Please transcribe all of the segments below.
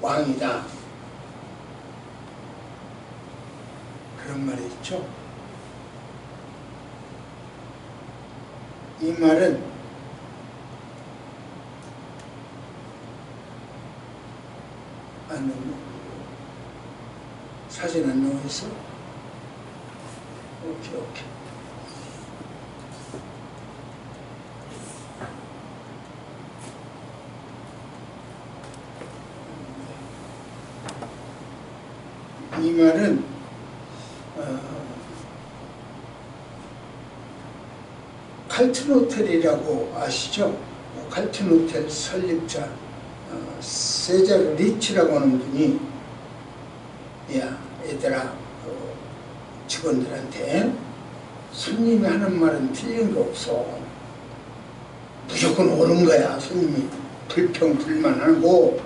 왕이다. 그런 말이 있죠. 이 말은 사진 안 나와 있어? 오케이. 이 말은 칼튼 호텔이라고 아시죠? 칼튼 호텔 설립자 세자르 리치라고 하는 분이, 야 얘들아, 직원들한테 손님이 하는 말은 틀린 거 없어. 무조건 옳은 거야. 손님이 불평 불만하고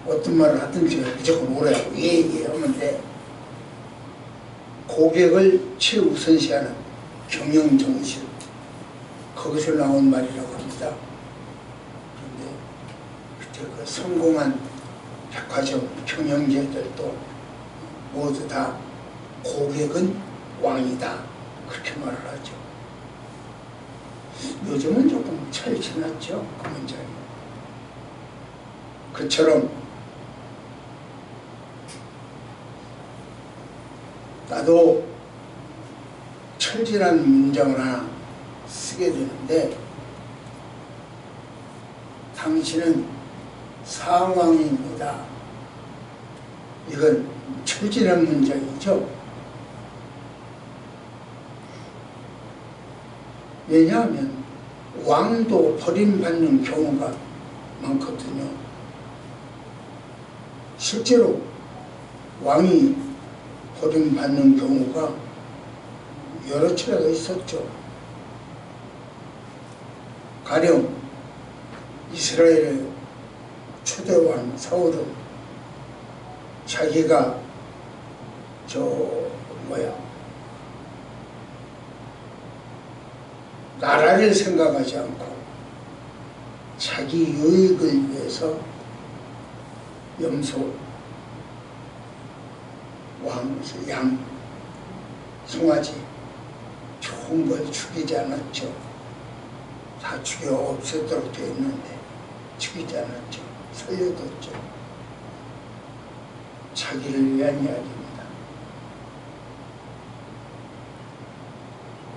어떤 말을 하든지 무조건 옳으라고 얘기하면 돼. 고객을 최우선시하는 경영정신, 거기서 나온 말이라고 합니다. 그런데 그때 그 성공한 백화점 경영자들도 모두 다 고객은 왕이다, 그렇게 말을 하죠. 요즘은 조금 철지났죠, 그 문장이. 그처럼 나도 철진한 문장을 하나 쓰게 되는데, 당신은 상왕입니다. 이건 철진한 문장이죠. 왜냐하면 왕도 버림받는 경우가 많거든요. 실제로 왕이 버림받는 경우가 여러 차례가 있었죠. 가령 이스라엘의 초대왕 사울은 자기가 나라를 생각하지 않고 자기 유익을 위해서 염소, 양, 송아지 좋은 걸 죽이지 않았죠. 다 죽여 없애도록 되어 있는데 죽이지 않았죠. 살려뒀죠. 자기를 위한 이야기입니다.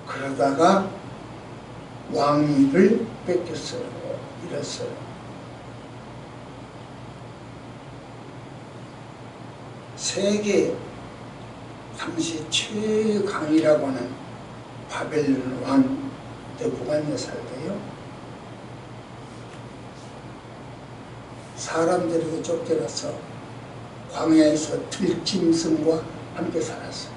그러다가 왕위를 뺏겼어요. 잃었어요. 세계 당시 최강이라고 하는 바벨론 왕 느부갓네살도요, 사람들에게 쫓겨나서 광야에서 들짐승과 함께 살았어요.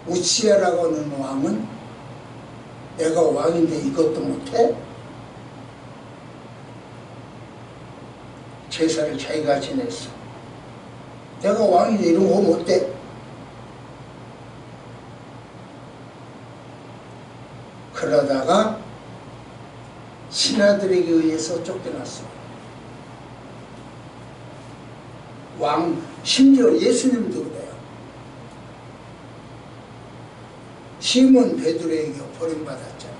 우시야라고 하는 왕은 내가 왕인데 이것도 못해? 제사를 자기가 지냈어. 내가 왕인데 이런 거 못해? 그러다가 신하들에게 의해서 쫓겨났어. 왕, 심지어 예수님도 그래요. 시몬 베드로에게 버림받았잖아요.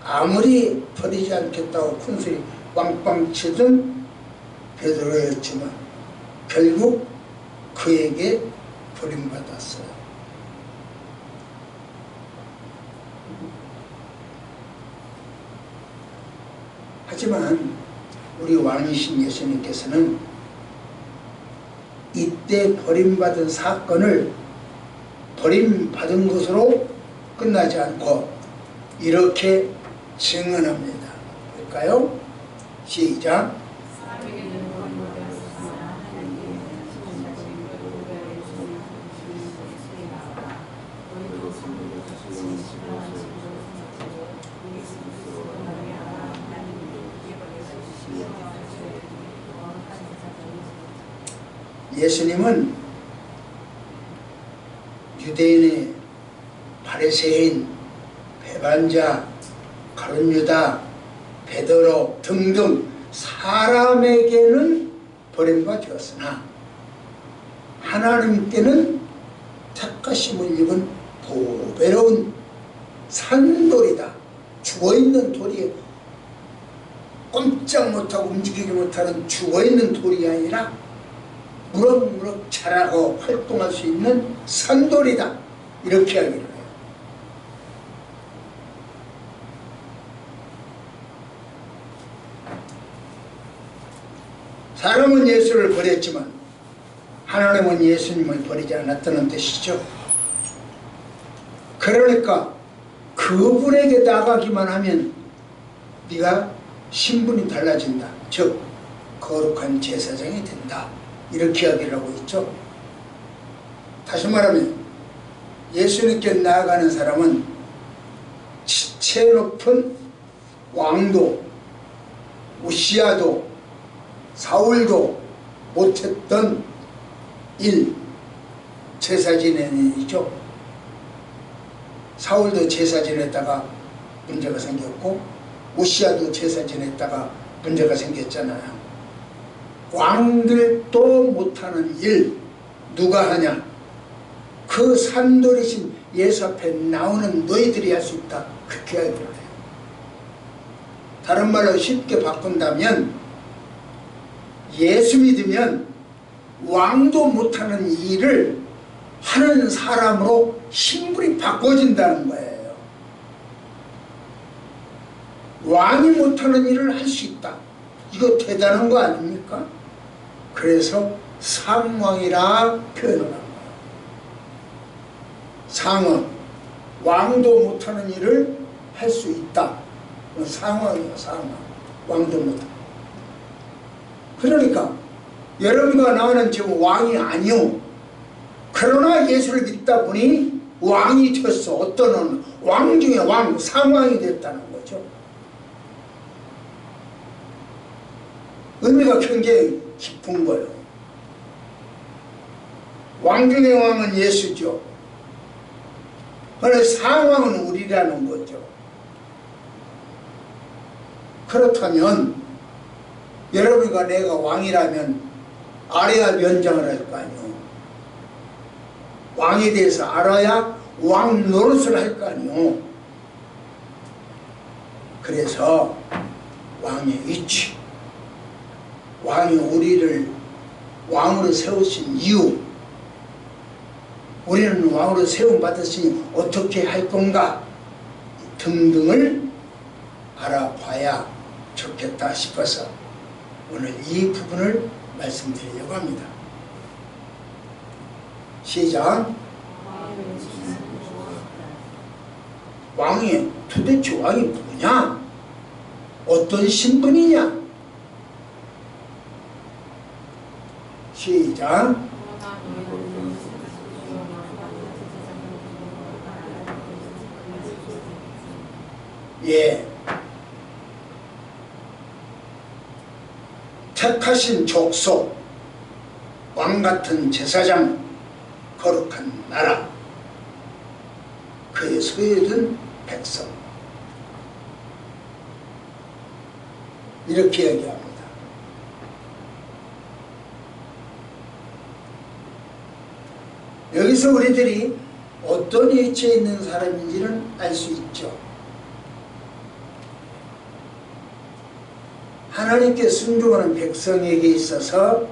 아무리 버리지 않겠다고 큰소리 빵빵 치던 베드로였지만 결국 그에게 버림받았어요. 하지만 우리 왕이신 예수님께서는 이때 버림받은 사건을 버림받은 것으로 끝나지 않고 이렇게 증언합니다. 볼까요? 시작. 예수님은 유대인의 바리새인, 배반자, 가룟유다 베드로 등등 사람에게는 버림바 되었으나 하나님께는 택하심을 입은 보배로운 산돌이다. 죽어있는 돌이 꼼짝 못하고 움직이지 못하는 죽어있는 돌이 아니라 무럭무럭 자라고 활동할 수 있는 산돌이다. 이렇게 하기로 해요. 사람은 예수를 버렸지만 하나님은 예수님을 버리지 않았다는 뜻이죠. 그러니까 그분에게 나가기만 하면 네가 신분이 달라진다. 즉 거룩한 제사장이 된다. 이렇게 이야기를 하고 있죠. 다시 말하면 예수님께 나아가는 사람은 지체 높은 왕도 우시아도 사울도 못했던 일, 제사 지내는 일이죠. 사울도 제사 지냈다가 문제가 생겼고 우시아도 제사 지냈다가 문제가 생겼잖아요. 왕들도 못하는 일 누가 하냐? 그 산돌이신 예수 앞에 나오는 너희들이 할 수 있다. 그렇게 하기로 해요. 다른 말로 쉽게 바꾼다면 예수 믿으면 왕도 못하는 일을 하는 사람으로 신분이 바꿔진다는 거예요. 왕이 못하는 일을 할 수 있다. 이거 대단한 거 아닙니까? 그래서 상왕이라 표현을 한 거예요. 상왕, 왕도 못하는 일을 할 수 있다. 상왕이에요. 상왕, 왕도 못하는. 그러니까 여러분과 나는 지금 왕이 아니오. 그러나 예수를 믿다 보니 왕이 되었어. 어떤 왕 중에 왕, 상왕이 됐다는 거죠. 의미가 굉장히 깊은 거예요. 왕 중에 왕은 예수죠. 그런데 상왕은 우리라는 거죠. 그렇다면 여러분과 내가 왕이라면 알아야 면장을 할 거 아니오. 왕에 대해서 알아야 왕 노릇을 할 거 아니오. 그래서 왕의 위치, 왕이 우리를 왕으로 세우신 이유, 우리는 왕으로 세움받았으니 어떻게 할 건가 등등을 알아봐야 좋겠다 싶어서 오늘 이 부분을 말씀드리려고 합니다. 시작. 왕이 도대체 왕이 뭐냐? 어떤 신분이냐? 시작. 예. 택하신 족속, 왕같은 제사장, 거룩한 나라, 그의 소유된 백성. 이렇게 얘기합니다. 여기서 우리들이 어떤 위치에 있는 사람인지는 알 수 있죠. 하나님께 순종하는 백성에게 있어서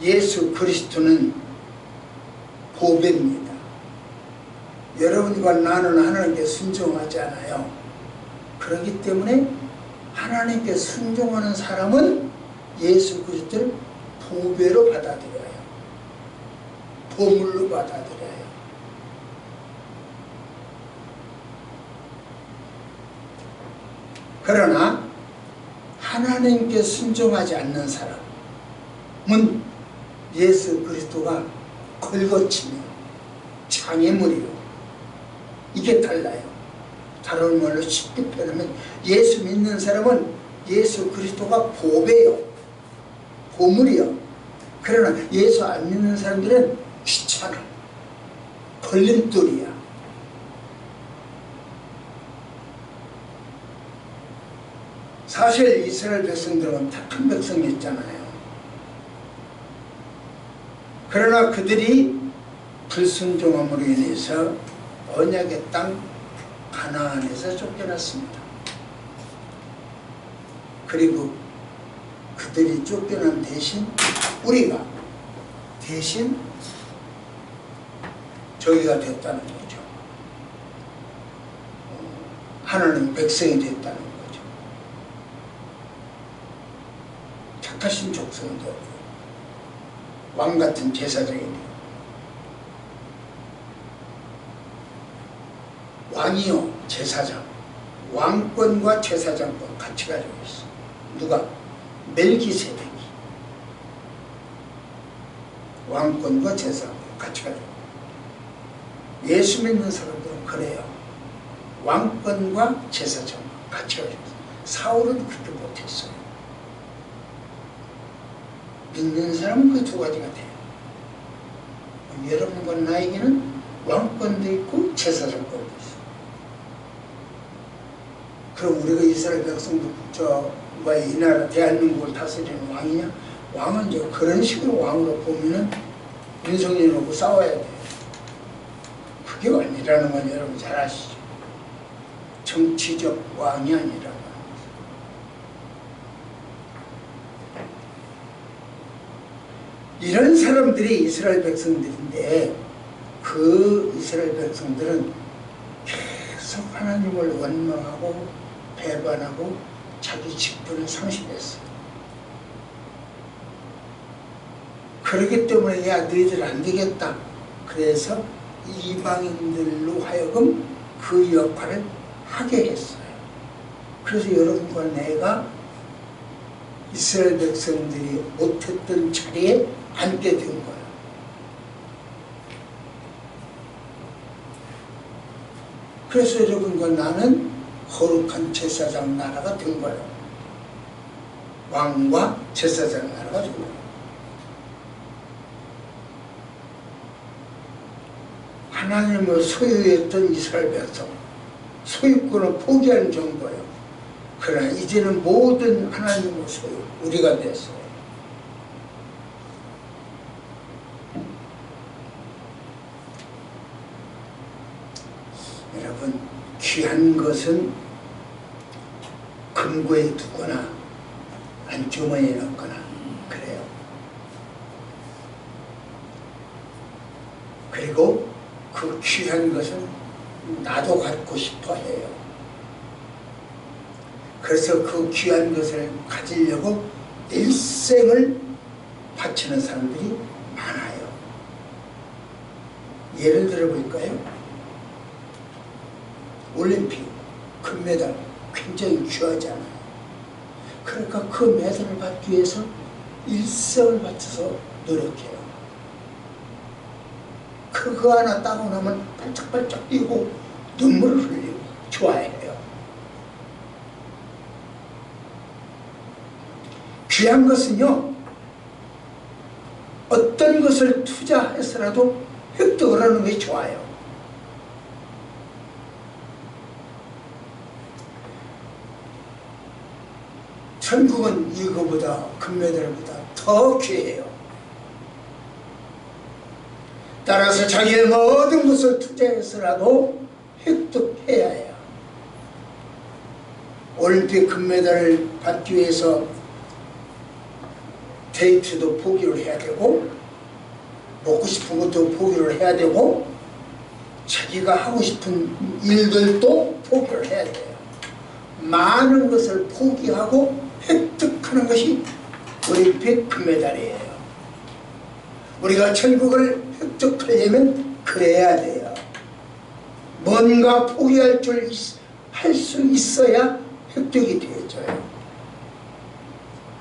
예수 그리스도는 보배입니다. 여러분과 나는 하나님께 순종하지 않아요. 그렇기 때문에 하나님께 순종하는 사람은 예수 그리스도를 보배로 받아들여요. 보물로 받아들여요. 그러나 하나님께 순종하지 않는 사람은 예수 그리스도가 걸거치며 장애물이요. 이게 달라요. 다른 말로 쉽게 표현하면 예수 믿는 사람은 예수 그리스도가 보배요. 보물이요. 그러나 예수 안 믿는 사람들은 귀찮아. 걸림돌이야. 사실 이스라엘 백성들은 택한 백성이었잖아요. 그러나 그들이 불순종함으로 인해서 언약의 땅 가나안에서 쫓겨났습니다. 그리고 그들이 쫓겨난 대신 우리가 대신 저기가 됐다는 거죠. 하나님 백성이 됐다는 거죠. 착하신 족속이 되고 왕같은 제사장이 되고 왕이요 제사장, 왕권과 제사장권 같이 가지고 있어. 누가? 멜기세덱이 왕권과 제사장권 같이 가지고 있어. 예수 믿는 사람들은 그래요. 왕권과 제사장 같이 가지고 있어요. 사울은 그렇게 못했어요. 믿는 사람은 그 두 가지가 돼요. 여러분과 나에게는 왕권도 있고 제사장권도 있어요. 그럼 우리가 이스라엘 백성도 이 나라 대한민국을 다스리는 왕이냐? 왕은 이제 그런 식으로 왕으로 보면은 윤석열하고 싸워야 돼요. 그게 아니라는 건 여러분 잘 아시죠? 정치적 왕이 아니라는 거. 이런 사람들이 이스라엘 백성들인데 그 이스라엘 백성들은 계속 하나님을 원망하고 배반하고 자기 직분을 상실했어요. 그렇기 때문에 야 너희들 안 되겠다. 그래서 이방인들로 하여금 그 역할을 하게 했어요. 그래서 여러분과 내가 이스라엘 백성들이 못했던 자리에 앉게 된 거예요. 그래서 여러분과 나는 거룩한 제사장 나라가 된 거예요. 왕과 제사장 나라가 된 거예요. 하나님을 소유했던 이스라엘 백성, 소유권을 포기하는 정도예요. 그러나 이제는 모든 하나님의 소유, 우리가 됐어요. 여러분, 귀한 것은 금고에 두거나 안주머니에 넣거나 그래요. 그리고 그 귀한 것은 나도 갖고 싶어 해요. 그래서 그 귀한 것을 가지려고 일생을 바치는 사람들이 많아요. 예를 들어 볼까요? 올림픽 금메달 굉장히 귀하잖아요. 그러니까 그 메달을 받기 위해서 일생을 바쳐서 노력해요. 그거 하나 따고 나면 발짝발짝 뛰고 눈물을 흘리고 좋아해요. 귀한 것은요, 어떤 것을 투자해서라도 획득을 하는 것이 좋아요. 천국은 이거보다 금메달보다 더 귀해요. 따라서 자기의 모든 것을 투자해서라도 획득해야 해요. 올림픽 금메달을 받기 위해서 데이트도 포기를 해야 되고 먹고 싶은 것도 포기를 해야 되고 자기가 하고 싶은 일들도 포기를 해야 돼요. 많은 것을 포기하고 획득하는 것이 올림픽 금메달이에요. 우리가 천국을 획득하려면 그래야 돼요. 뭔가 포기할 줄 할 수 있어야 획득이 되어져요.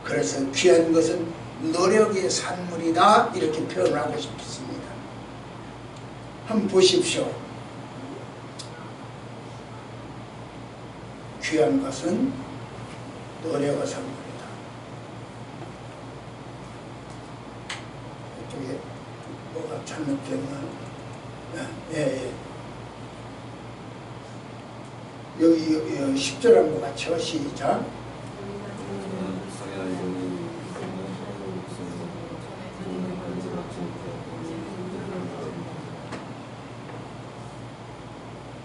그래서 귀한 것은 노력의 산물이다 이렇게 표현하고 싶습니다. 한번 보십시오. 귀한 것은 노력의 산물이다. 이쪽에 뭐가 잘못됐나? 예. 여기 10절 한번 같이요. 시작.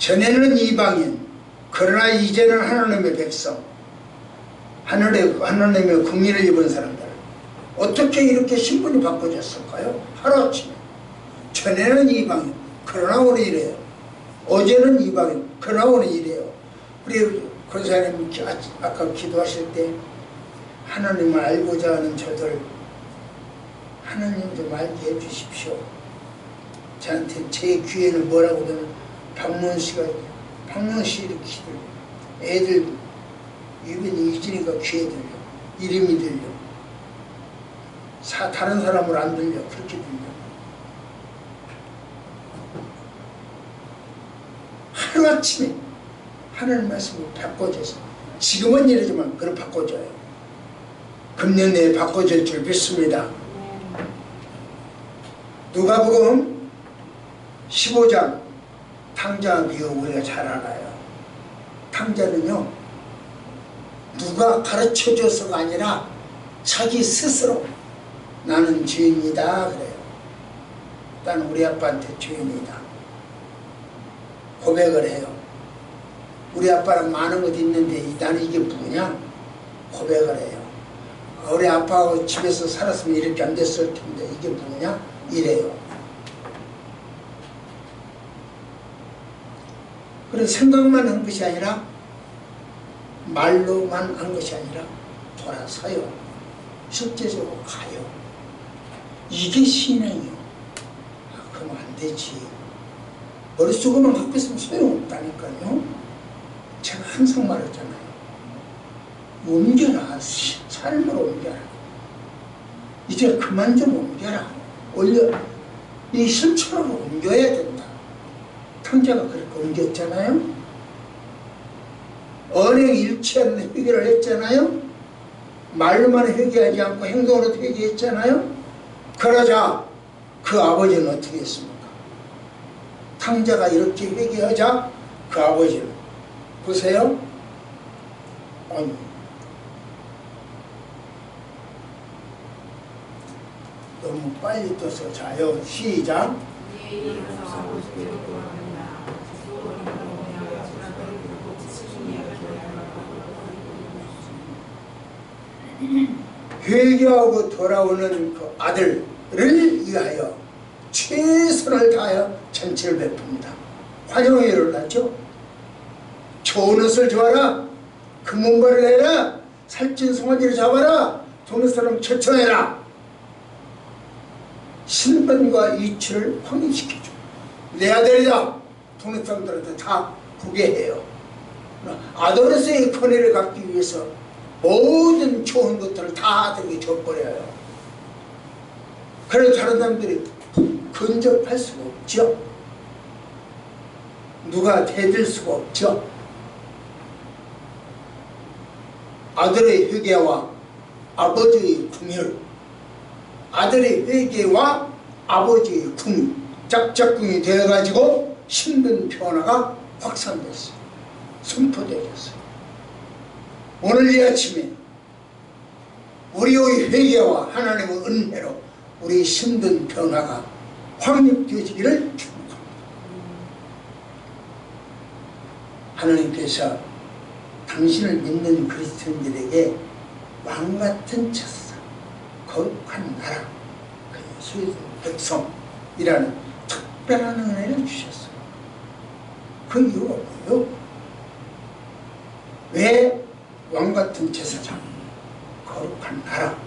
전에는 이방인, 그러나 이제는 하나님의 백성, 하나님의 국민을 입은 사람들. 어떻게 이렇게 신분이 바꿔졌을까요? 하루아침에. 전에는 이방인, 그러나 오늘 이래요. 어제는 이방인, 그러나 오늘 이래요. 우리 권사님 아까 기도하실 때 하나님을 알고자 하는 저들 하나님 좀 알게 해주십시오. 저한테 제 귀에는 뭐라고 그러면 박문씨가 박문씨 이렇게 들려. 애들 유빈이 이진이가 귀에 들려. 이름이 들려. 다른 사람으로 안 들려. 그렇게 들려. 하루아침에 하나님 말씀을 바꿔줘서 지금은 이러지만 그걸 바꿔줘요. 금년 내에 바꿔줄 줄 믿습니다. 누가복음 15장 탕자 비유 우리가 잘 알아요. 탕자는요 누가 가르쳐줘서가 아니라 자기 스스로 나는 죄인이다 그래요. 나는 우리 아빠한테 죄인이다 고백을 해요. 우리 아빠랑 많은 것이 있는데 나는 이게 뭐냐 고백을 해요. 우리 아빠하고 집에서 살았으면 이렇게 안 됐을 텐데 이게 뭐냐 이래요. 그런 생각만 한 것이 아니라 말로만 한 것이 아니라 돌아서요. 실제적으로 가요. 이게 신앙이요. 그러면 안 되지. 머릿속으로만 갖고 있으면 소용없다니까요. 제가 항상 말했잖아요. 옮겨라. 삶으로 옮겨라. 이제 그만 좀 옮겨라. 이 실천으로 옮겨야 된다. 탕자가 그렇게 옮겼잖아요. 언행 일치하는 회개를 했잖아요. 말로만 회개하지 않고 행동으로 회개했잖아요. 그러자 그 아버지는 어떻게 했습니까? 탕자가 이렇게 회개하자 그 아버지는 보세요. 아니, 너무 빨리 떠서 자요. 시작. 회개하고 돌아오는 그 아들을 위하여 최선을 다하여 잔치를 베풉니다. 환영회를 하죠. 좋은 옷을 줘라. 금은발을 해라. 살찐 송아지를 잡아라. 도는 사람 초청해라. 신분과 이치를 확인시켜줘. 내 아들이다. 도는 사람들한테 다 보게 해요. 아들로서의 권위를 갖기 위해서 모든 좋은 것들을 다 아들에게 줘버려요. 그래서 다른 사람들이 근접할 수가 없죠. 누가 대들 수가 없죠. 아들의 회개와 아버지의 궁율, 아들의 회개와 아버지의 궁, 짝짝꿍이 되어가지고 신분 변화가 확산됐어요. 선포되었어요. 오늘 이 아침에 우리의 회개와 하나님의 은혜로 우리 신분 변화가 확립되어지기를 축복합니다. 하나님께서 당신을 믿는 그리스도인들에게 왕같은 첫사, 거룩한 나라, 소유된 백성이라는 특별한 은혜를 주셨어요. 그 이유가 뭐예요? 왜 왕같은 제사장, 거룩한 나라,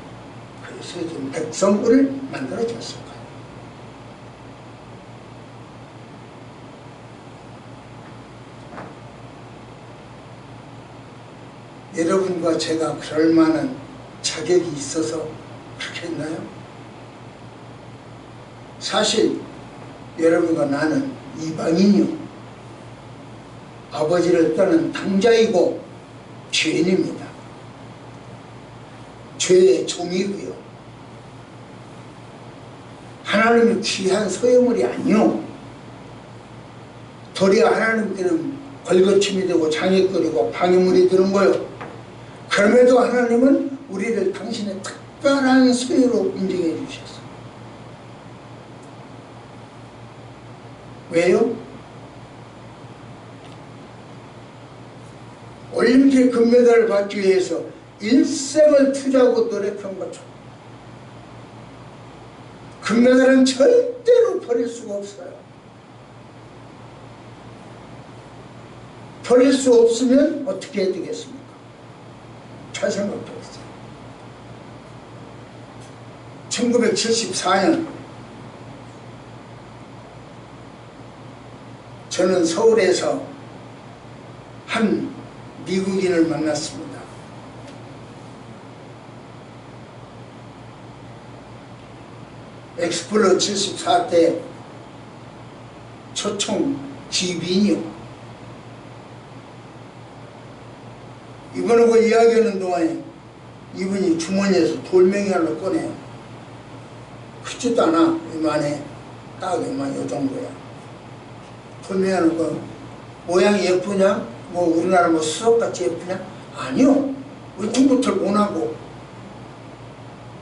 그 소유된 백성을 만들어줬을까요? 여러분과 제가 그럴 만한 자격이 있어서 그렇게 했나요? 사실 여러분과 나는 이방인이요, 아버지를 떠난 탕자이고 죄인입니다. 죄의 종이고요. 하나님의 귀한 소유물이 아니요. 도리어 하나님께는 걸거침이 되고 장애거리고 방해물이 되는 거요. 그럼에도 하나님은 우리를 당신의 특별한 소유로 인정해 주셨어요. 왜요? 올림픽 금메달을 받기 위해서 일생을 투자하고 노력한 거죠. 금메달은 절대로 버릴 수가 없어요. 버릴 수 없으면 어떻게 해야 되겠습니까? 잘 생각해 보세요. 1974년 저는 서울에서 한 미국인을 만났습니다. 엑스플로 74대 초청 기빈이요. 이분하고 이야기하는 동안에 이분이 주머니에서 돌멩이 하나 꺼내요. 크지도 않아. 이만해. 딱 이만 요 정도야. 돌멩이 하나 꺼. 모양이 예쁘냐? 뭐 우리나라 뭐 수석같이 예쁘냐? 아니요. 우리 중부터 못하고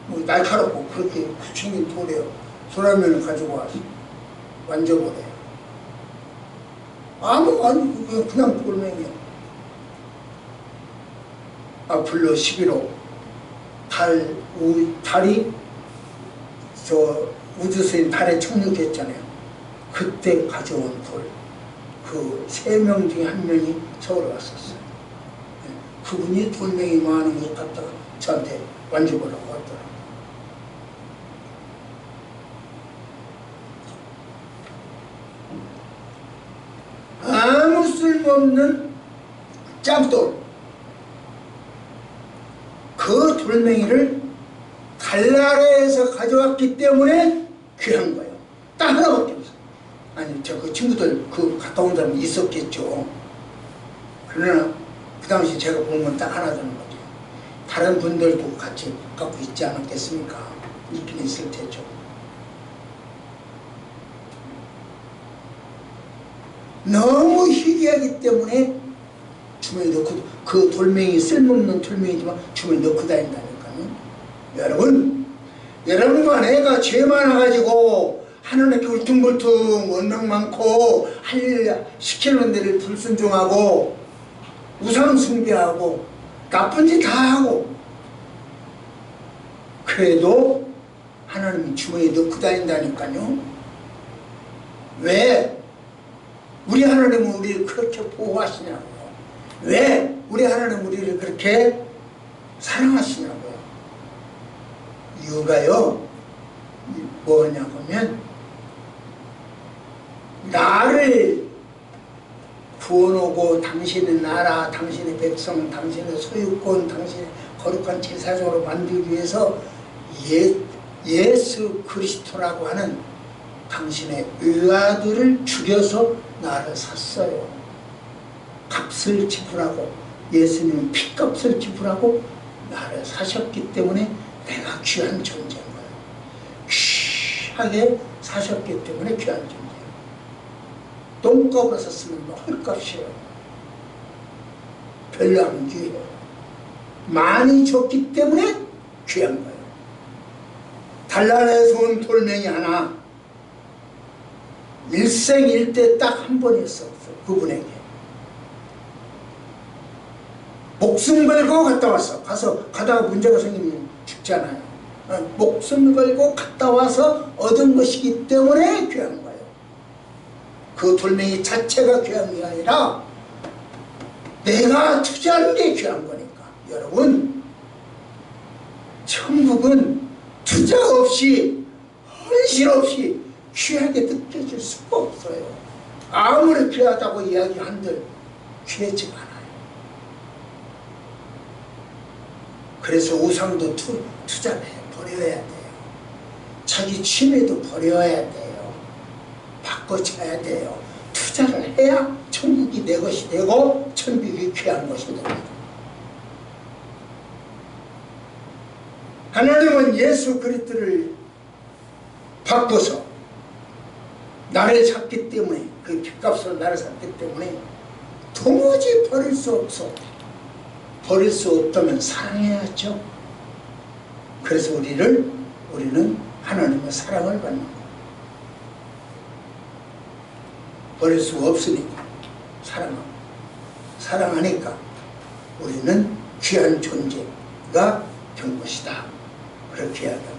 뭐 날카롭고 그렇게 생긴 돌이에요. 소라면을 가지고 와서 만져보래요. 아니 그냥 돌멩이야. 아폴로 11호 달이 저 우주선이 달에 착륙했잖아요. 그때 가져온 돌, 그 3명 중에 1명이 서울에 왔었어요. 그분이 돌멩이 많은 것 갖다가 저한테 만져보라고 하더라고요. 아무 쓸모없는 짱돌, 그 돌멩이를 달나라에서 가져왔기 때문에 귀한 거예요. 딱 하나밖에 없어요. 아니 그 친구들 그 갔다 온 사람이 있었겠죠. 그러나 그 당시 제가 본 건 딱 하나라는 거죠. 다른 분들도 같이 갖고 있지 않았겠습니까? 있긴 있을 테죠. 너무 희귀하기 때문에 주머니에 넣고, 그 돌멩이 쓸모없는 돌멩이지만 주머니에 넣고 다닌다니까요. 여러분과 내가 죄 많아가지고 하나님께 울퉁불퉁 원망 많고 할 일 시키는 데를 불순종하고 우상 숭배하고 나쁜 짓 다 하고, 그래도 하나님이 주머니에 넣고 다닌다니까요. 왜? 우리 하나님은 우리를 그렇게 보호하시냐고요. 왜 우리 하나님은 우리를 그렇게 사랑하시냐고요. 이유가요, 뭐냐면 나를 구원하고 당신의 나라, 당신의 백성, 당신의 소유권, 당신의 거룩한 제사장으로 만들기 위해서 예수 그리스도라고 하는 당신의 의아들을 죽여서 나를 샀어요. 값을 지불하고, 예수님은 피값을 지불하고 나를 사셨기 때문에 내가 귀한 존재인 거예요. 귀하게 사셨기 때문에 귀한 존재예요. 똥값으로 샀으면 뭐 헐값이에요. 별로 안 귀해요. 많이 줬기 때문에 귀한 거예요. 달란에서 온 돌멩이 하나, 일생일대 딱 한 번이었어, 그분에게. 목숨 걸고 갔다 왔어. 가다가 문제가 생기면 죽잖아요. 목숨 걸고 갔다 와서 얻은 것이기 때문에 귀한 거예요. 그 돌멩이 자체가 귀한 게 아니라 내가 투자하는 게 귀한 거니까. 여러분, 천국은 투자 없이, 헌신 없이 귀하게 느껴질 수가 없어요. 아무리 귀하다고 이야기한들 귀하지가 않아요. 그래서 우상도 투자를 버려야 돼요. 자기 취미도 버려야 돼요. 바꿔쳐야 돼요. 투자를 해야 천국이 내 것이 되고 천국이 귀한 것이 됩니다. 하나님은 예수 그리스도를 바꿔서 나를 샀기 때문에, 그 핏값으로 나를 샀기 때문에 도무지 버릴 수 없어. 버릴 수 없다면 사랑해야죠. 그래서 우리는 하나님의 사랑을 받는 거예요. 버릴 수가 없으니까 사랑하니까 우리는 귀한 존재가 된 것이다. 그렇게 해야 합니다.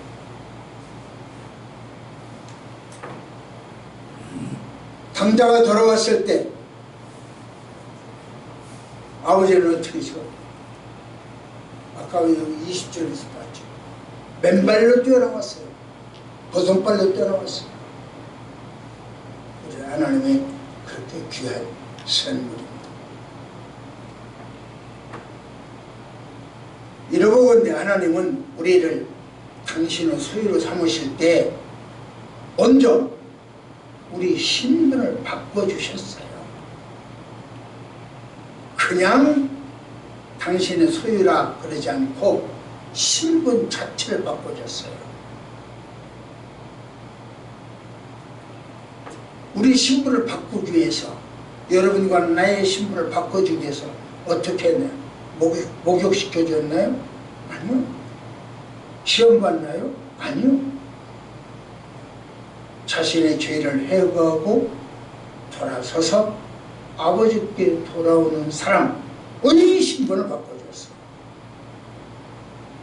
당자가 돌아왔을 때 아버지는 어떻게 죠? 아까 여기 20절에서 봤죠. 맨발로 뛰어나왔어요. 버선발로 뛰어나왔어요. 우리 하나님의 그렇게 귀한 선물입니다. 이러고건대 하나님은 우리를 당신의 소유로 삼으실 때 먼저 우리 신분을 바꿔주셨어요. 그냥 당신의 소유라 그러지 않고 신분 자체를 바꿔줬어요. 우리 신분을 바꾸기 위해서, 여러분과 나의 신분을 바꿔주기 위해서 어떻게 했나요? 목욕시켜줬나요? 아니요. 시험 봤나요? 아니요. 자신의 죄를 회개하고 돌아서서 아버지께 돌아오는 사람의 신분을 바꿔줬어요.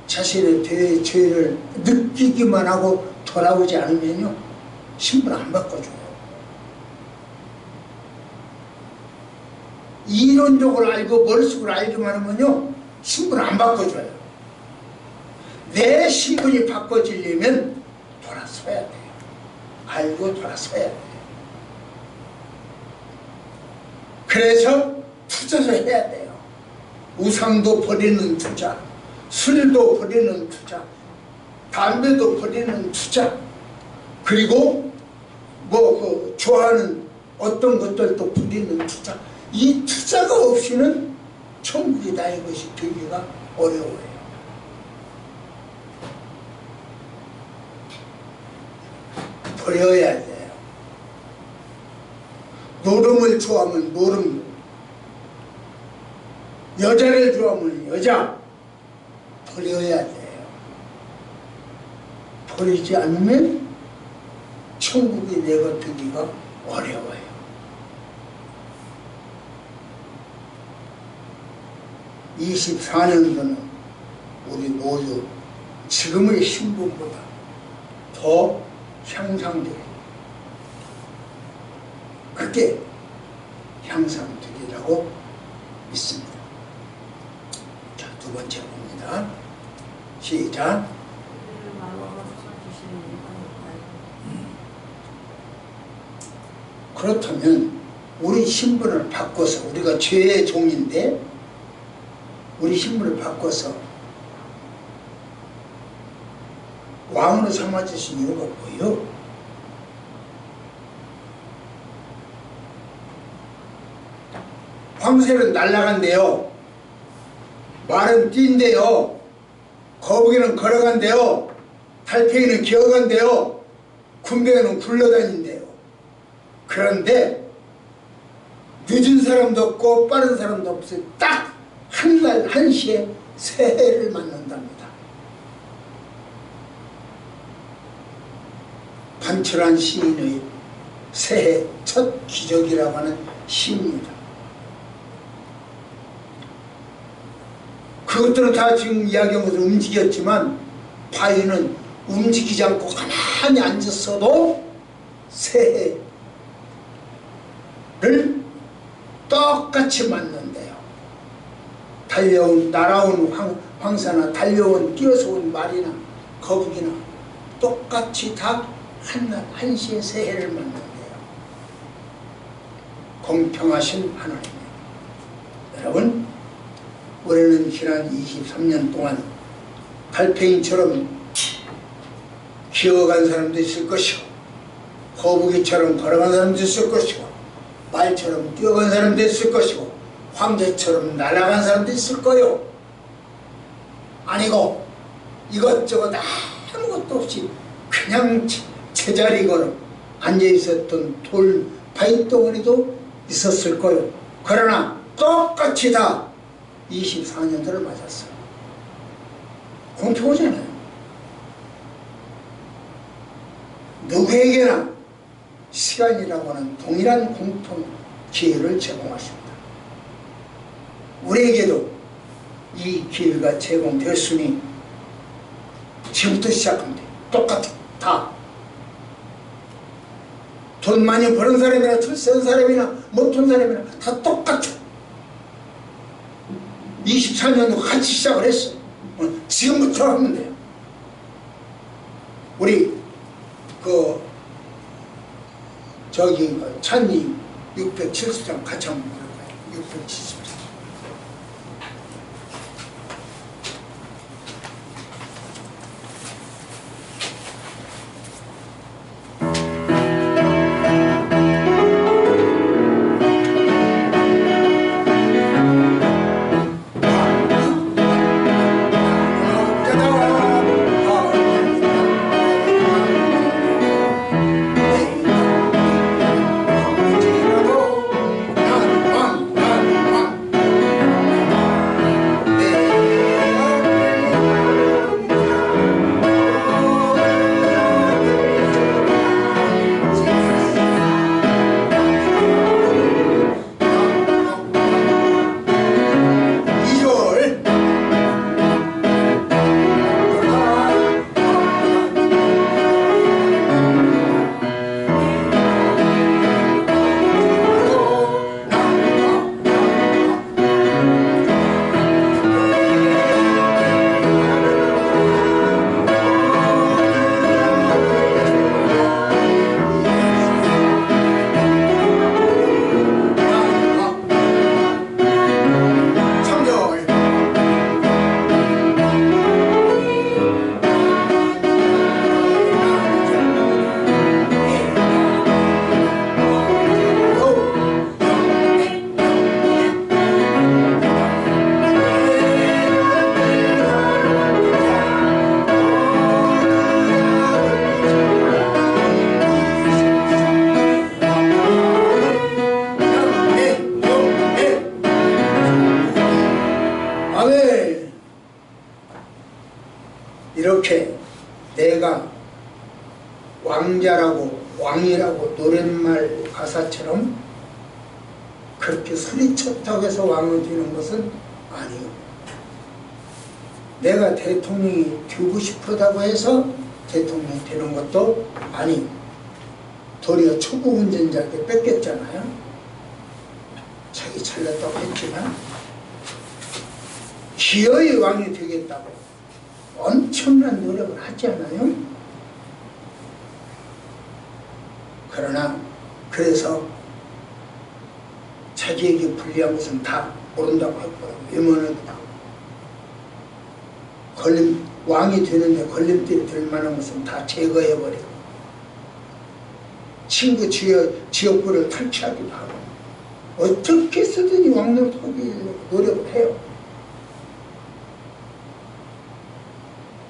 자신의 죄를 느끼기만 하고 돌아오지 않으면요, 신분 안 바꿔줘요. 이론적으로 알고 머릿속으로 알기만 하면요, 신분 안 바꿔줘요. 내 신분이 바꿔지려면 돌아서야 돼요. 알고 돌아서야 돼요. 그래서 투자를 해야 돼요. 우상도 버리는 투자, 술도 버리는 투자, 담배도 버리는 투자, 그리고 좋아하는 어떤 것들도 버리는 투자. 이 투자가 없이는 천국이 나의 것이 되기가 어려워요. 버려야 돼요. 노름을 좋아하면 노름, 여자를 좋아하면 여자, 버려야 돼요. 버리지 않으면 천국이 내가 되기가 어려워요. 이 24년도는 우리 모두 지금의 신분보다 더 향상되게, 그렇게 향상되리라고 믿습니다. 자, 두 번째 봅니다. 시작. 그렇다면 우리 신분을 바꿔서, 우리가 죄의 종인데 우리 신분을 바꿔서 왕으로 삼아주신 이유가 뭐예요? 황새는 날아간대요. 말은 뛴대요. 거북이는 걸어간대요. 달팽이는 기어간대요. 군뱅이는 굴러다닌대요. 그런데 늦은 사람도 없고 빠른 사람도 없어요. 딱 한 날 한시에 새해를 맞는답니다. 반철한 시인의 새해 첫 기적이라고 하는 시입니다. 그것들은 다 지금 이야기한 것으로 움직였지만 바위는 움직이지 않고 가만히 앉았어도 새해를 똑같이 맞는데요. 날아온 황사나 달려온 뛰어서 온 말이나 거북이나 똑같이 다 한날 한시에 새해를 맞는데요. 공평하신 하나님, 여러분, 우리는 지난 23년 동안 달팽이처럼 기어간 사람도 있을 것이고, 거북이처럼 걸어간 사람도 있을 것이고, 말처럼 뛰어간 사람도 있을 것이고, 황제처럼 날아간 사람도 있을 거요. 아니고 이것저것 아무것도 없이 그냥 제자리 걸어 앉아있었던 돌 바위덩어리도 있었을 거요. 그러나 똑같이 다 24년도를 맞았어요. 공평하잖아요. 누구에게나 시간이라고 하는 동일한 공통 기회를 제공하십니다. 우리에게도 이 기회가 제공됐으니 지금부터 시작하면 돼. 똑같아. 다. 돈 많이 버는 사람이나 센 사람이나 못한 사람이나 다 똑같아. 24년도 같이 시작을 했어. 지금부터 하면 돼요. 우리 찬이 670장 같이 한번 볼까요? 670장. 이렇게 내가 왕자라고 왕이라고 노랫말 가사처럼 그렇게 소리쳤다고 해서 왕이 되는 것은 아니요. 내가 대통령이 되고 싶다고 해서 대통령이 되는 것도 아니요. 도리어 초보 운전자한테 뺏겼잖아요. 자기 잘났다고 했지만 기어이 왕이 되겠다고 엄청난 노력을 하지 않아요? 그러나 그래서 자기에게 불리한 것은 다 모른다고 했고요. 외면하고 왕이 되는데 걸림돌이 될 만한 것은 다 제거해버리고 친구 지역구를 탈취하기도 하고 어떻게 쓰든지 왕노릇하기 노력을 해요.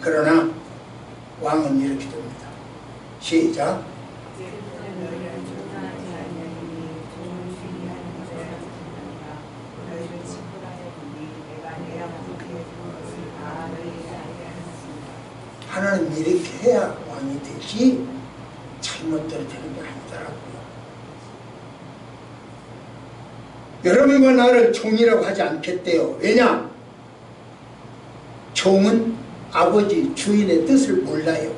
그러나 왕은 이렇게 됩니다. 시작. 하나님 이렇게 해야 왕이 되지 잘못대로 되는 게 아니더라고요. 여러분과 나를 종이라고 하지 않겠대요. 왜냐? 종은 아버지 주인의 뜻을 몰라요.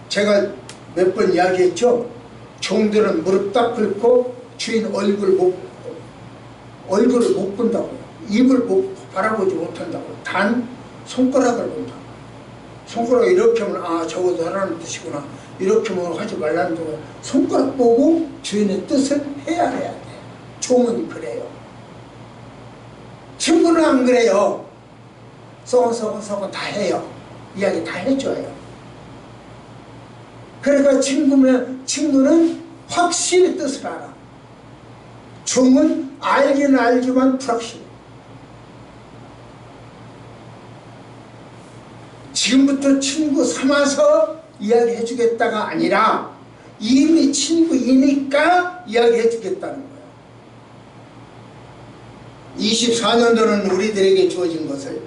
제가 몇 번 이야기했죠. 종들은 무릎 딱 꿇고 주인 얼굴을 못 본다고요. 입을 바라보지 못한다고요. 단 손가락을 본다고. 손가락 이렇게 하면 아 저것도 하나님 뜻이구나. 이렇게 하면 하지 말라는 동안 손가락 보고 주인의 뜻을 해야 돼. 종은 그래요. 친구는 안 그래요. 썩은 다 해요. 이야기 다 해줘요. 그러니까 친구는 확실히 뜻을 알아. 종은 알기는 알지만 불확실해. 지금부터 친구 삼아서 이야기해 주겠다가 아니라 이미 친구이니까 이야기해 주겠다는 거예요. 24년도는 우리들에게 주어진 것을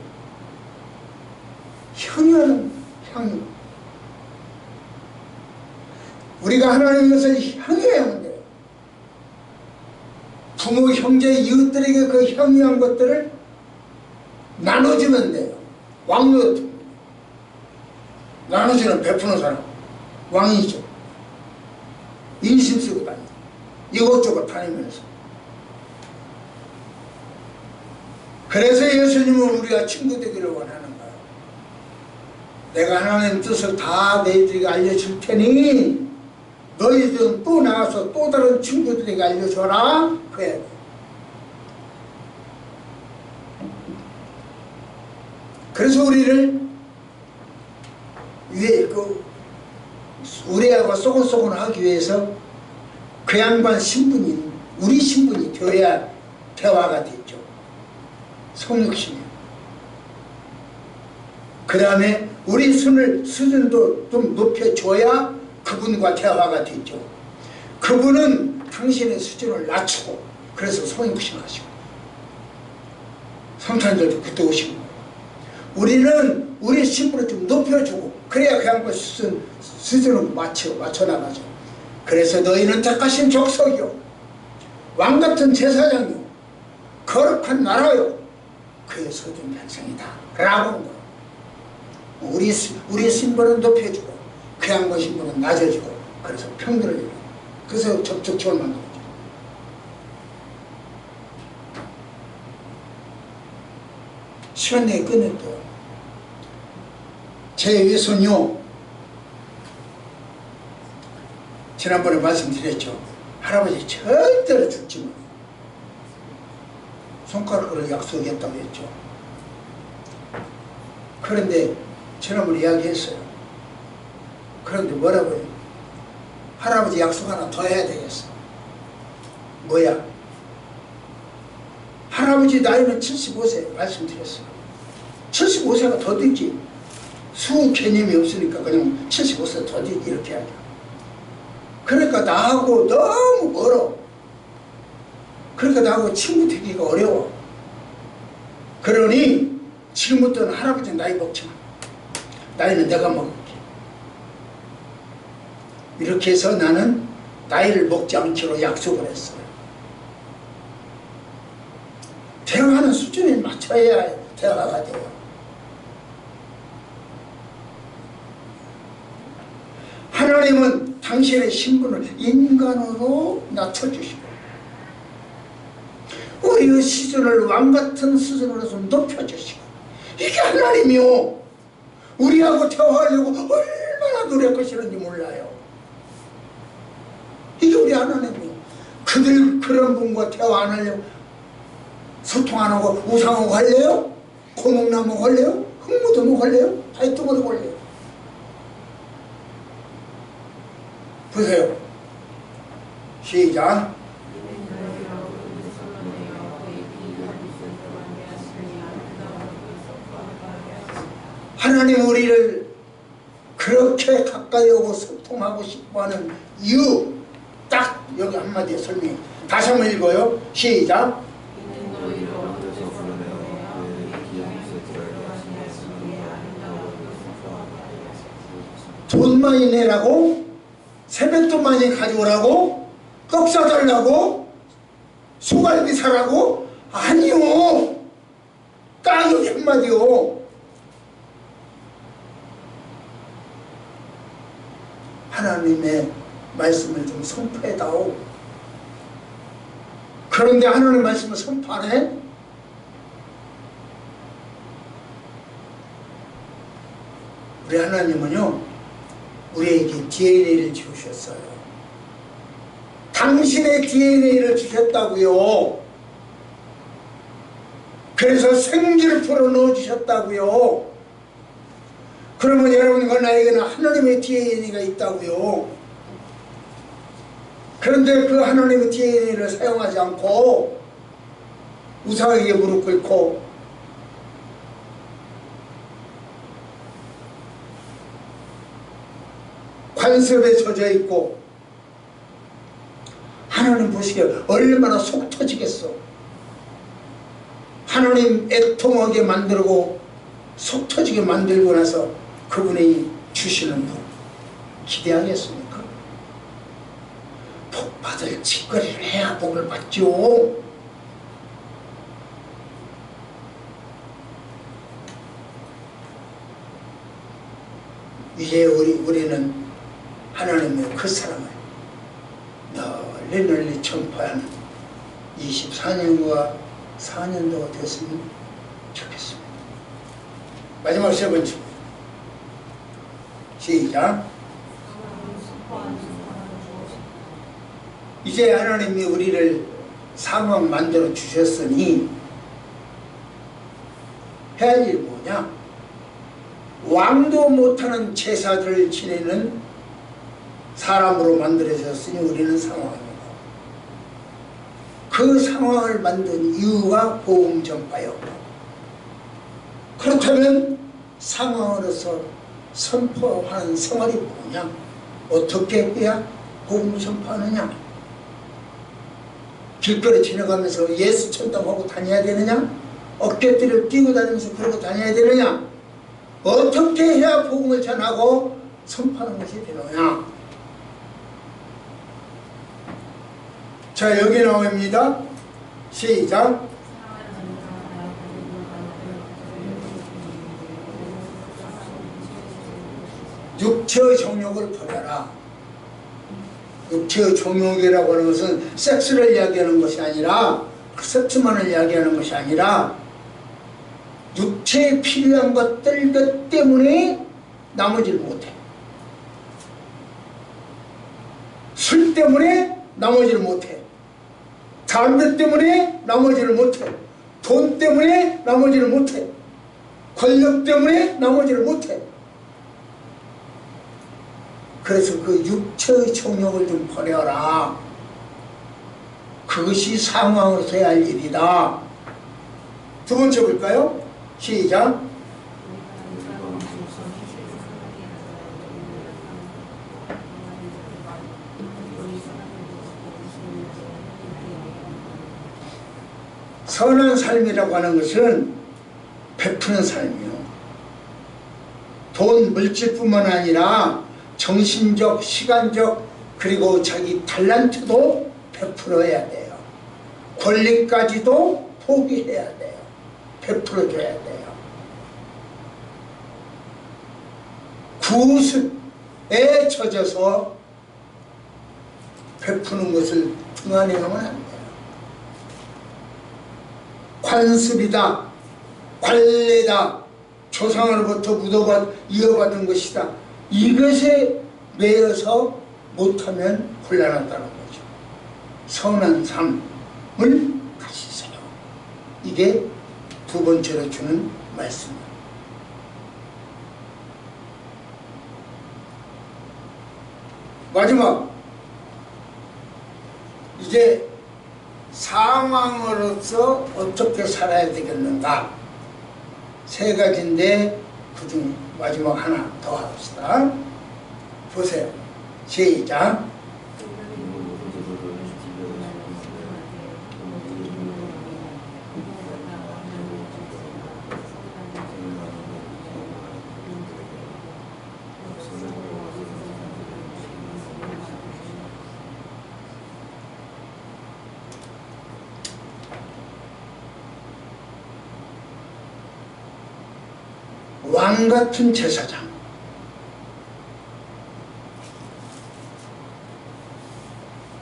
향유하는 향유. 우리가 하나님의 것을 향유해야 하는 거예요. 부모, 형제, 이웃들에게 그 향유한 것들을 나눠주면 돼요. 왕노릇. 나눠주는 베푸는 사람 왕이죠. 인심 쓰고 다니고 이것저것 다니면서. 그래서 예수님은 우리가 친구 되기를 원하는 거예요. 내가 하나님 뜻을 다 너희들에게 알려줄 테니 너희들은 또 나가서 또 다른 친구들에게 알려줘라. 그래야 돼. 그래서 우리하고 소곤소곤 하기 위해서 그 양반 신분이 우리 신분이 되어야 대화가 됐죠. 성육신이요. 그 다음에 우리 수준도 좀 높여줘야 그분과 대화가 됐죠. 그분은 당신의 수준을 낮추고 그래서 성육신 하시고 성탄절도 그때 오시고 우리는 우리 신분을 좀 높여주고 그래야 그 양반 수준을 맞춰나가죠. 그래서 너희는 택하신 족속이요 왕같은 제사장이요 거룩한 나라요 그의 소중 백성이다 라고 하는 거예요. 우리 신분은 높여주고 그 양반 신분은 낮아지고 그래서 평등을 이루고 그래서 접촉점을 만든 거죠. 시간 내에 끝낼게요. 제 외손요 지난번에 말씀드렸죠. 할아버지 절대로 죽지 마. 손가락으로 약속했다고 했죠. 그런데 지난번에 이야기했어요. 그런데 뭐라고요? 할아버지 약속 하나 더 해야 되겠어. 뭐야? 할아버지 나이는 75세 말씀드렸어요. 75세가 더 되지. 수 개념이 없으니까 그냥 75세 더 되지 이렇게 하죠. 그러니까 나하고 너무 멀어. 그러니까 나하고 친구 되기가 어려워. 그러니 지금부터는 할아버지 나이 먹지 마. 나이는 내가 먹을게. 이렇게 해서 나는 나이를 먹지 않기로 약속을 했어요. 대화하는 수준에 맞춰야 대화가 돼요. 하나님은 당신의 신분을 인간으로 낮춰주시고 우리의 수준을 왕같은 수준으로 좀 높여주시고 이게 하나님이요. 우리하고 대화하려고 얼마나 노력하시는지 몰라요. 이게 우리 하나님이요. 그런 분과 대화 안 하려고 소통 안 하고 우상하고 할래요? 고목나무 할래요? 흙무드무 할래요? 발등으로 할래요? 보세요. 시작. 하나님 우리를 그렇게 가까이 오고 소통하고 싶어하는 이유 딱 여기 한마디에 설명해. 다시 한번 읽어요. 시작. 돈 많이 내라고? 세뱃돈 많이 가져오라고? 떡 사달라고? 소갈비 사라고? 아니요. 딱 여기 한마디요. 하나님의 말씀을 좀 선포해다오. 그런데 하나님의 말씀을 선포 안 해? 우리 하나님은요 우리에게 DNA를 주셨어요. 당신의 DNA를 주셨다고요. 그래서 생기를 풀어넣어 주셨다고요. 그러면 여러분과 나에게는 하나님의 DNA가 있다고요. 그런데 그 하나님의 DNA를 사용하지 않고 우상에게 무릎 꿇고 관습에 젖어 있고 하나님 보시기에 얼마나 속 터지겠어. 하나님 애통하게 만들고 속 터지게 만들고 나서 그분이 주시는 복 기대하겠습니까? 복 받을 짓거리를 해야 복을 받죠. 이제 우리는 하나님의 그 사랑을 널리 전파하는 24년과 4년도가 됐으면 좋겠습니다. 마지막 세 번째. 시작. 이제 하나님이 우리를 상황 만들어 주셨으니 해야 할 일이 뭐냐? 왕도 못하는 제사들을 지내는 사람으로 만들어졌으니 우리는 상황이고, 그 상황을 만든 이유가 복음 전파였고, 그렇다면 상황으로서 선포하는 생활이 뭐냐? 어떻게 해야 복음을 전파하느냐? 길거리 지나가면서 예수 천당하고 다녀야 되느냐? 어깨띠를 띄고 다니면서 그러고 다녀야 되느냐? 어떻게 해야 복음을 전하고 선포하는 것이 되느냐? 자, 여기 나옵니다. 시작. 육체의 정욕을 버려라. 육체의 정욕이라고 하는 것은 섹스를 이야기하는 것이 아니라, 섹스만을 이야기하는 것이 아니라, 육체에 필요한 것들 때문에 나머지를 못해. 술 때문에 나머지를 못해. 담배 때문에 나머지를 못해. 돈 때문에 나머지를 못해. 권력 때문에 나머지를 못해. 그래서 그 육체의 정욕을 좀 버려라. 그것이 상황으로서 해야 할 일이다. 두 번째 볼까요? 시작. 선한 삶이라고 하는 것은 베푸는 삶이요. 돈, 물질뿐만 아니라 정신적, 시간적, 그리고 자기 탤런트도 베풀어야 돼요. 권리까지도 포기해야 돼요. 베풀어줘야 돼요. 구습에 젖어서 베푸는 것을 등한해하면 안 돼요. 관습이다, 관례다, 조상으로부터 이어받은 것이다. 이것에 매여서 못하면 곤란하다는 거죠. 선한 삶을 가지세요. 이게 두 번째로 주는 말씀입니다. 마지막, 이제 상황으로서 어떻게 살아야 되겠는가? 세 가지인데 그중 마지막 하나 더 합시다. 보세요. 시작. 왕같은 제사장,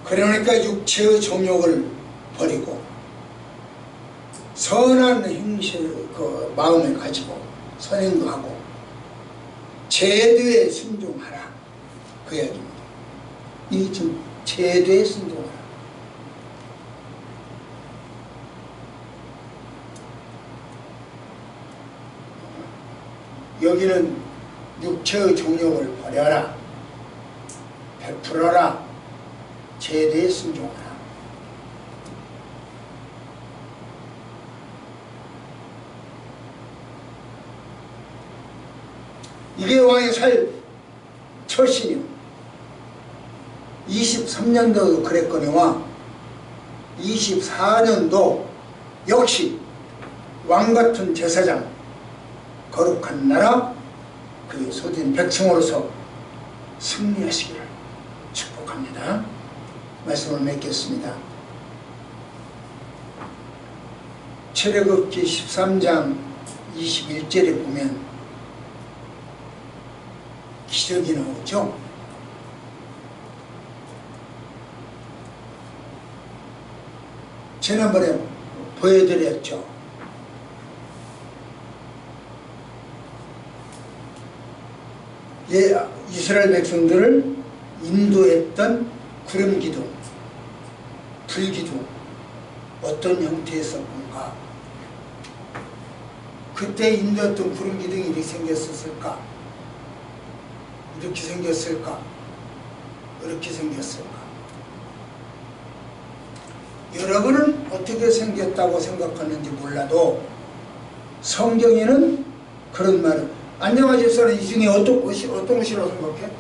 그러니까 육체의 정욕을 버리고 선한 행실 그 마음을 가지고 선행도 하고 제도에 순종하라, 그 이야기입니다. 이 좀 제도에 순종하라. 여기는 육체의 정욕을 버려라, 베풀어라, 제도에 순종하라. 이게 왕이 살 처신이요. 23년도도 그랬거니와 24년도 역시 왕같은 제사장, 거룩한 나라, 그 소진 백성으로서 승리하시기를 축복합니다. 말씀을 맺겠습니다. 출애굽기 13장 21절에 보면 기적이 나오죠. 지난번에 보여드렸죠. 이스라엘 백성들을 인도했던 구름 기둥, 불 기둥 어떤 형태였었던가? 그때 인도했던 구름 기둥이 이렇게 생겼었을까? 이렇게 생겼을까? 이렇게 생겼을까? 여러분은 어떻게 생겼다고 생각하는지 몰라도 성경에는 그런 말을, 안녕하십니까? 이 중에 어떤 것이라고 생각해?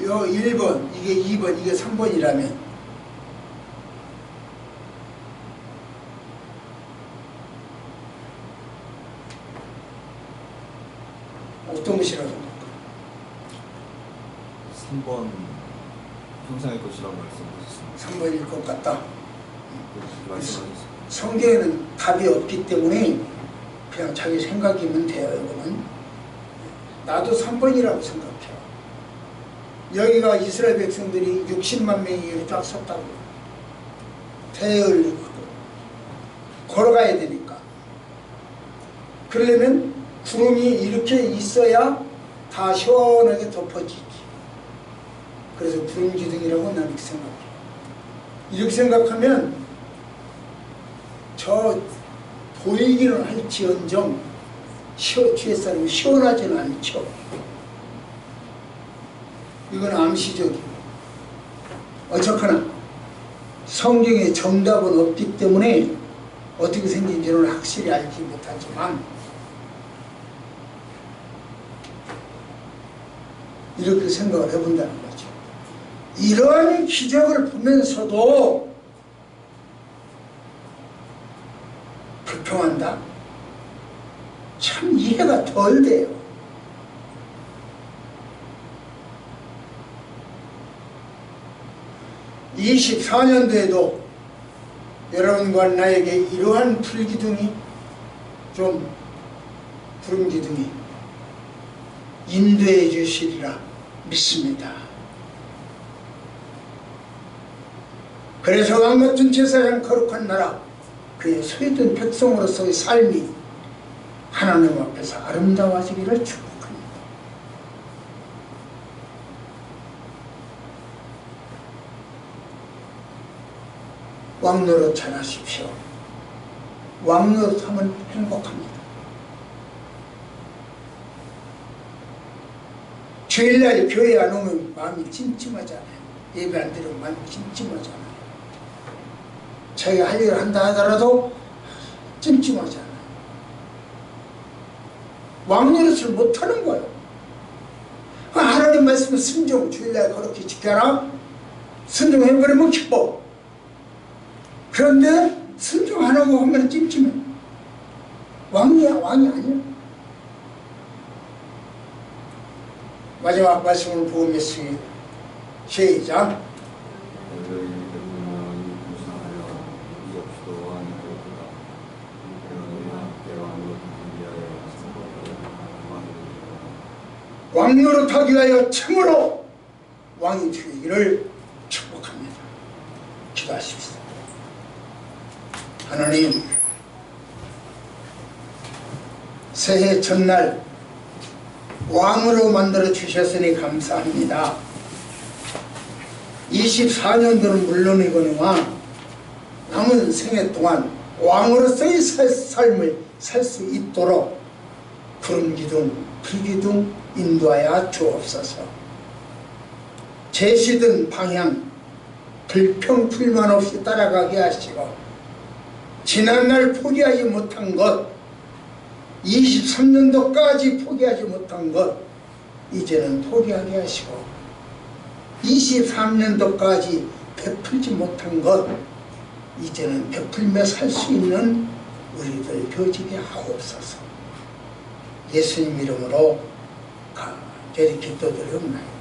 요 1번, 이게 2번, 이게 3번이라면 어떤 것이라고 생각해? 3번 평상의 것이라고 말씀하셨습니다. 3번일 것 같다. 말씀하셨습니다. 성경에는 답이 없기 때문에 그냥 자기 생각이면 돼요. 이거는 나도 3번이라고 생각해요. 여기가 이스라엘 백성들이 60만 명이 쫙 섰다고. 대열 걸어가야 되니까. 그러려면 구름이 이렇게 있어야 다 시원하게 덮어지지. 그래서 구름 기둥이라고 나는 이렇게 생각해요. 이렇게 생각하면 저 보이기는 할지언정 뒤에 사람이 시원하지는 않죠. 이건 암시적이고, 어쨌거나 성경에 정답은 없기 때문에 어떻게 생긴지는 확실히 알지 못하지만 이렇게 생각을 해본다는 거죠. 이러한 기적을 보면서도 불평한다? 참 이해가 덜 돼요. (24년도에도) 여러분과 나에게 이러한 불기둥이 좀 구름기둥이 인도해 주시리라 믿습니다. 그래서 왕같은 제사장 거룩한 나라 그의 소유된 백성으로서의 삶이 하나님 앞에서 아름다워지기를 축복합니다. 왕노릇 잘하십시오. 왕노릇하면 행복합니다. 주일날 교회 안 오면 마음이 찜찜하잖아요. 예배 안 드리면 마음이 찜찜하잖아요. 자기가 할 일을 한다 하더라도 찜찜하잖아요. 왕노릇을 못하는 거예요. 하나님 말씀은 순종, 주일날 그렇게 지켜라. 순종해버리면 기뻐. 그런데 순종 안 하고 하면 찜찜해. 왕이야, 왕이 아니야. 마지막 말씀을 보고 맺습니다. 시작. 왕노릇하기 위하여 참으로 왕이 되기를 축복합니다. 기도하십시오. 하나님, 새해 첫날 왕으로 만들어 주셨으니 감사합니다. 24년도는 물론이거니와 남은 생애 동안 왕으로서의 삶을 살 수 있도록 구름기둥, 불기둥 인도하여 주옵소서. 제시된 방향 불평불만 없이 따라가게 하시고, 지난날 포기하지 못한 것, 23년도까지 포기하지 못한 것 이제는 포기하게 하시고, 23년도까지 베풀지 못한 것 이제는 베풀며 살 수 있는 우리들 되어지게 하옵소서. 예수님 이름으로 간절히 기도드리옵나이다.